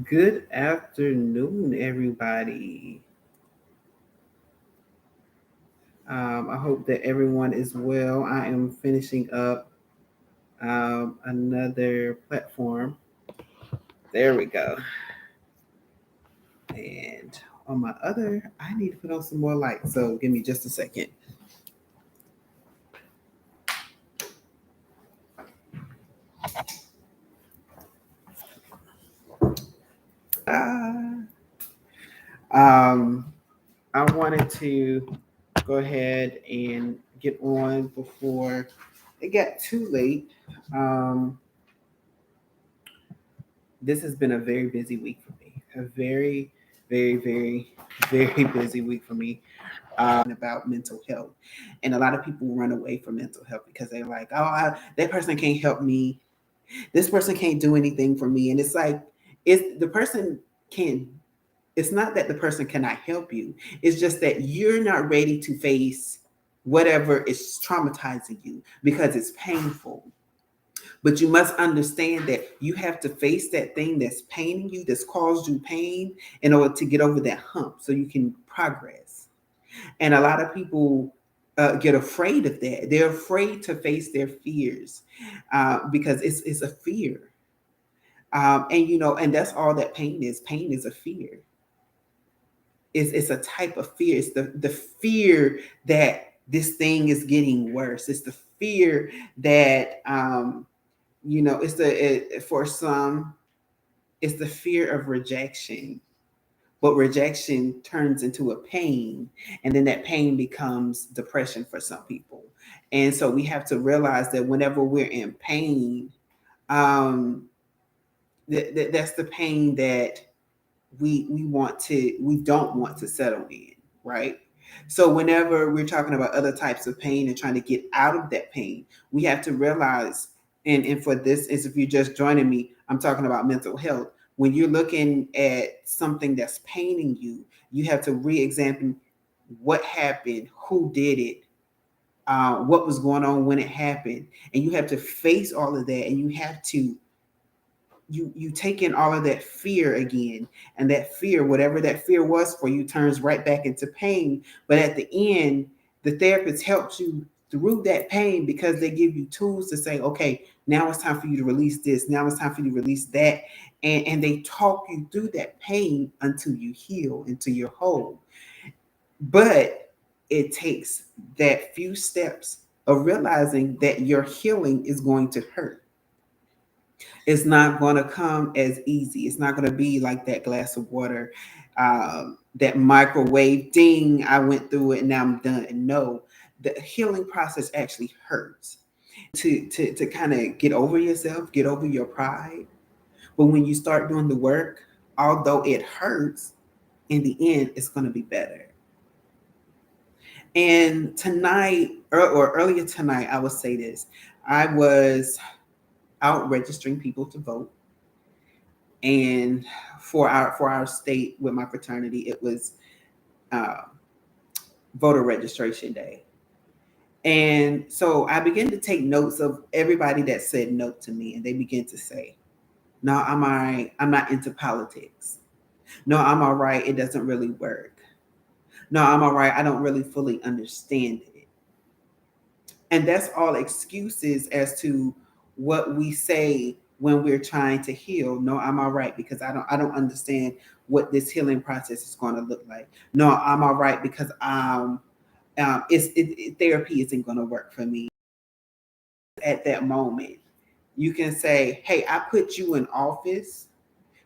Good afternoon, everybody. I hope that everyone is well. I am finishing up another platform. There we go. And on my other, I need to put on some more light. So give me just a second. Ah. Um, I wanted to go ahead and get on before it got too late. Um, this has been a very busy week for me. A very, very, very, very busy week for me. About mental health, and a lot of people run away from mental health because they're like, "Oh, that person can't help me. This person can't do anything for me." And it's like, it's the person can't. It's not that the person cannot help you. It's just that you're not ready to face whatever is traumatizing you because it's painful. But you must understand that you have to face that thing that's paining you, that's caused you pain, in order to get over that hump so you can progress. And a lot of people get afraid of that. They're afraid to face their fears because it's a fear. And and that's all that pain is. Pain is a fear. It's a type of fear. It's the fear that this thing is getting worse. It's the fear that it's for some, it's the fear of rejection. But rejection turns into a pain, and then that pain becomes depression for some people. And so we have to realize that whenever we're in pain, um, that's the pain that we don't want to settle in, right? So whenever we're talking about other types of pain and trying to get out of that pain, we have to realize, and for this is, if you're just joining me, I'm talking about mental health. When you're looking at something that's paining you, you have to re-examine what happened, who did it, what was going on when it happened, and you have to face all of that, and you have to you take in all of that fear again, and that fear, whatever that fear was for you, turns right back into pain. But at the end, the therapist helps you through that pain because they give you tools to say, okay, now it's time for you to release this, now it's time for you to release that. And they talk you through that pain until you heal, until you're whole. But it takes that few steps of realizing that your healing is going to hurt. It's not going to come as easy. It's not going to be like that glass of water, that microwave ding. I went through it and now I'm done. No, the healing process actually hurts. To kind of get over yourself, get over your pride. But when you start doing the work, although it hurts, in the end, it's going to be better. And tonight, or earlier tonight, I will say this: I was out registering people to vote, and for our state with my fraternity, it was uh, voter registration day. And so I began to take notes of everybody that said no to me, and they began to say, "No, I'm all right. I'm not into politics. No, I'm all right. It doesn't really work. No, I'm all right. I don't really fully understand it." And that's all excuses as to what we say when we're trying to heal. No, I'm all right because I don't understand what this healing process is going to look like. No, I'm all right because therapy isn't going to work for me at that moment. You can say, "Hey, I put you in office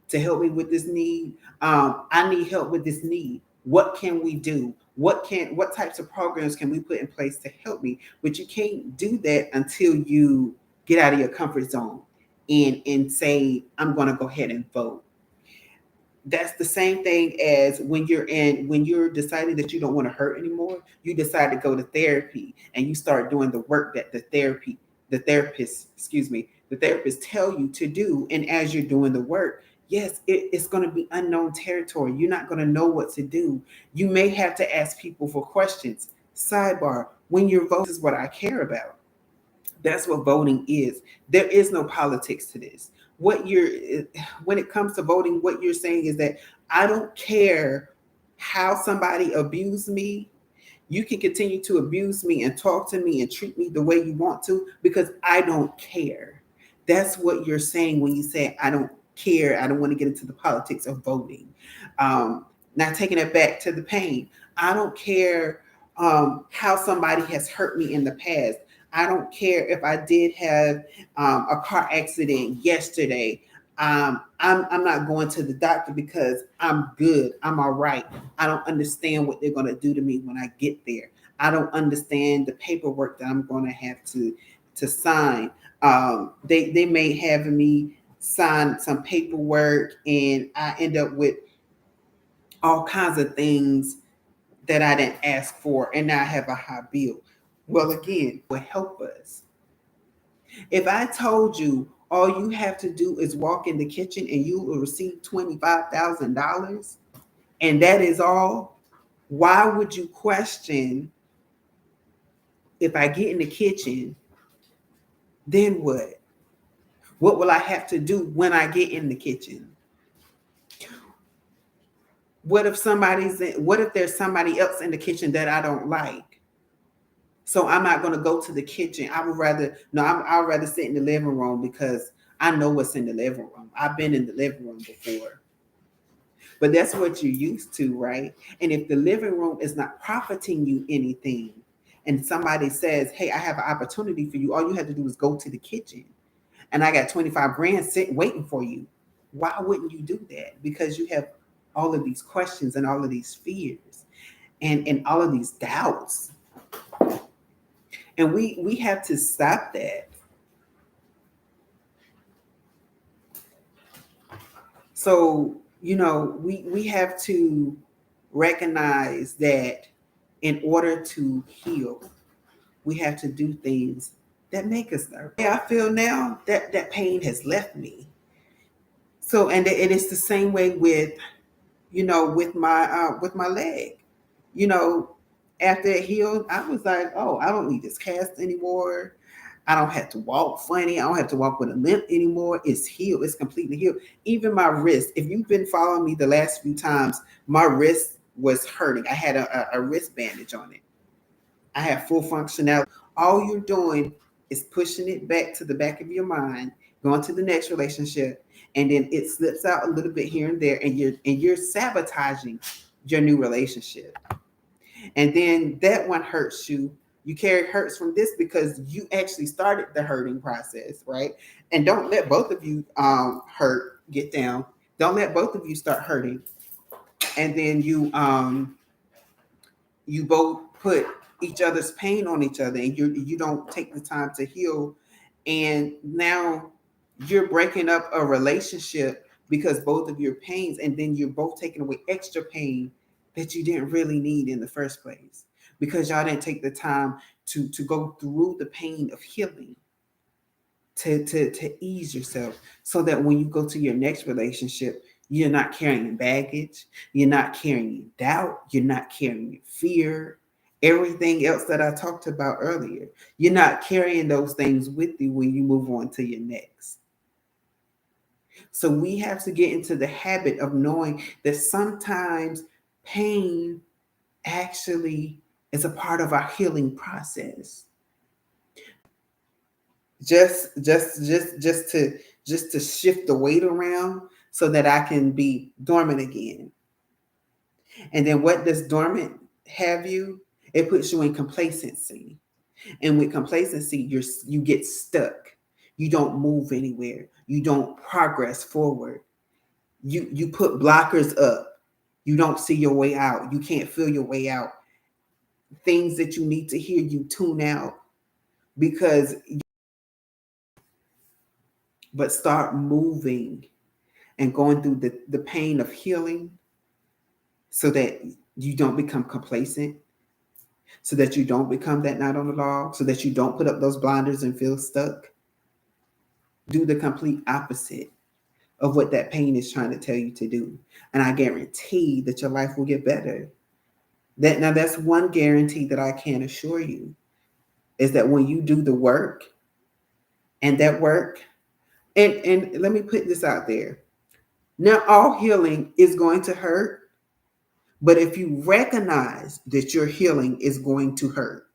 to help me with this need. I need help with this need. What can we do? What types of programs can we put in place to help me?" But you can't do that until you get out of your comfort zone and say, "I'm going to go ahead and vote." That's the same thing as when you're deciding that you don't want to hurt anymore. You decide to go to therapy and you start doing the work that the therapist tell you to do. And as you're doing the work, yes, it's going to be unknown territory. You're not going to know what to do. You may have to ask people for questions. Sidebar: when you're voting, this is what I care about. That's what voting is. There is no politics to this. what you're, when it comes to voting, what you're saying is that I don't care how somebody abused me. You can continue to abuse me and talk to me and treat me the way you want to because I don't care. That's what you're saying when you say I don't care. I don't want to get into the politics of voting. Now taking it back to the pain, I don't care how somebody has hurt me in the past. I don't care if I did have a car accident yesterday. I'm not going to the doctor because I'm good. I'm all right. I don't understand what they're going to do to me when I get there. I don't understand the paperwork that I'm going to have to sign. They may have me sign some paperwork, and I end up with all kinds of things that I didn't ask for, and now I have a high bill. Well, again, will help us. If I told you all you have to do is walk in the kitchen and you will receive $25,000, and that is all, why would you question if I get in the kitchen, then what? What will I have to do when I get in the kitchen? What if there's somebody else in the kitchen that I don't like? So I'm not going to go to the kitchen. I'd rather sit in the living room because I know what's in the living room. I've been in the living room before. But that's what you're used to, right? And if the living room is not profiting you anything, and somebody says, hey, I have an opportunity for you, all you have to do is go to the kitchen, and I got 25 grand sitting waiting for you. Why wouldn't you do that? Because you have all of these questions and all of these fears and all of these doubts. And we have to stop that. So, we have to recognize that in order to heal, we have to do things that make us nervous. I feel now that pain has left me. So, and it's the same way with, with my leg. You know, After it healed, I was like, oh, I don't need this cast anymore. I don't have to walk funny. I don't have to walk with a limp anymore. It's healed. It's completely healed. Even my wrist, if you've been following me the last few times, my wrist was hurting. I had a wrist bandage on it. I have full functionality. All you're doing is pushing it back to the back of your mind, going to the next relationship, and then it slips out a little bit here and there, and you're sabotaging your new relationship. And then that one hurts you. You carry hurts from this because you actually started the hurting process, right? And don't let both of you get down. Don't let both of you start hurting. And then you both put each other's pain on each other, and you don't take the time to heal. And now you're breaking up a relationship because both of your pains, and then you're both taking away extra pain that you didn't really need in the first place because y'all didn't take the time to go through the pain of healing, to ease yourself, so that when you go to your next relationship, you're not carrying baggage, you're not carrying doubt, you're not carrying fear, everything else that I talked about earlier. You're not carrying those things with you when you move on to your next. So we have to get into the habit of knowing that sometimes pain actually is a part of our healing process. Just to shift the weight around so that I can be dormant again. And then what does dormant have you? It puts you in complacency. And with complacency, you get stuck. You don't move anywhere. You don't progress forward. You put blockers up. You don't see your way out. You can't feel your way out. Things that you need to hear, you tune out because but start moving and going through the pain of healing so that you don't become complacent, so that you don't become that knot on the log, so that you don't put up those blinders and feel stuck. Do the complete opposite of what that pain is trying to tell you to do. And I guarantee that your life will get better. That's one guarantee that I can assure you, is that when you do the work, and that work And let me put this out there. Not all healing is going to hurt, but if you recognize that your healing is going to hurt,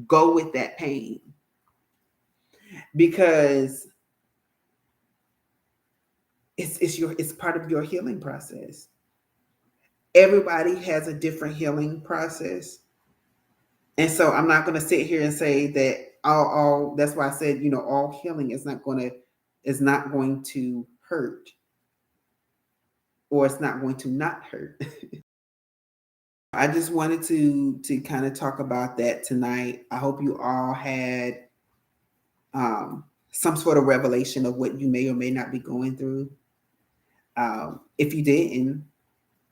go with that pain, because it's part of your healing process. Everybody has a different healing process. And so I'm not going to sit here and say that all that's why I said, all healing is not going to hurt, or it's not going to not hurt. I just wanted to kind of talk about that tonight. I hope you all had some sort of revelation of what you may or may not be going through. If you didn't,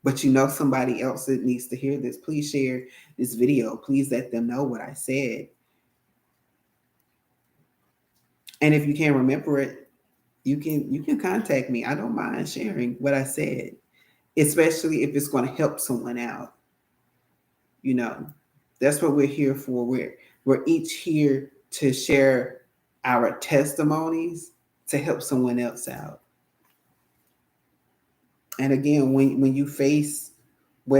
but you know somebody else that needs to hear this, please share this video. Please let them know what I said. And if you can't remember it, you can contact me. I don't mind sharing what I said, especially if it's going to help someone out. You know, that's what we're here for. We're each here to share our testimonies to help someone else out. And again, when you face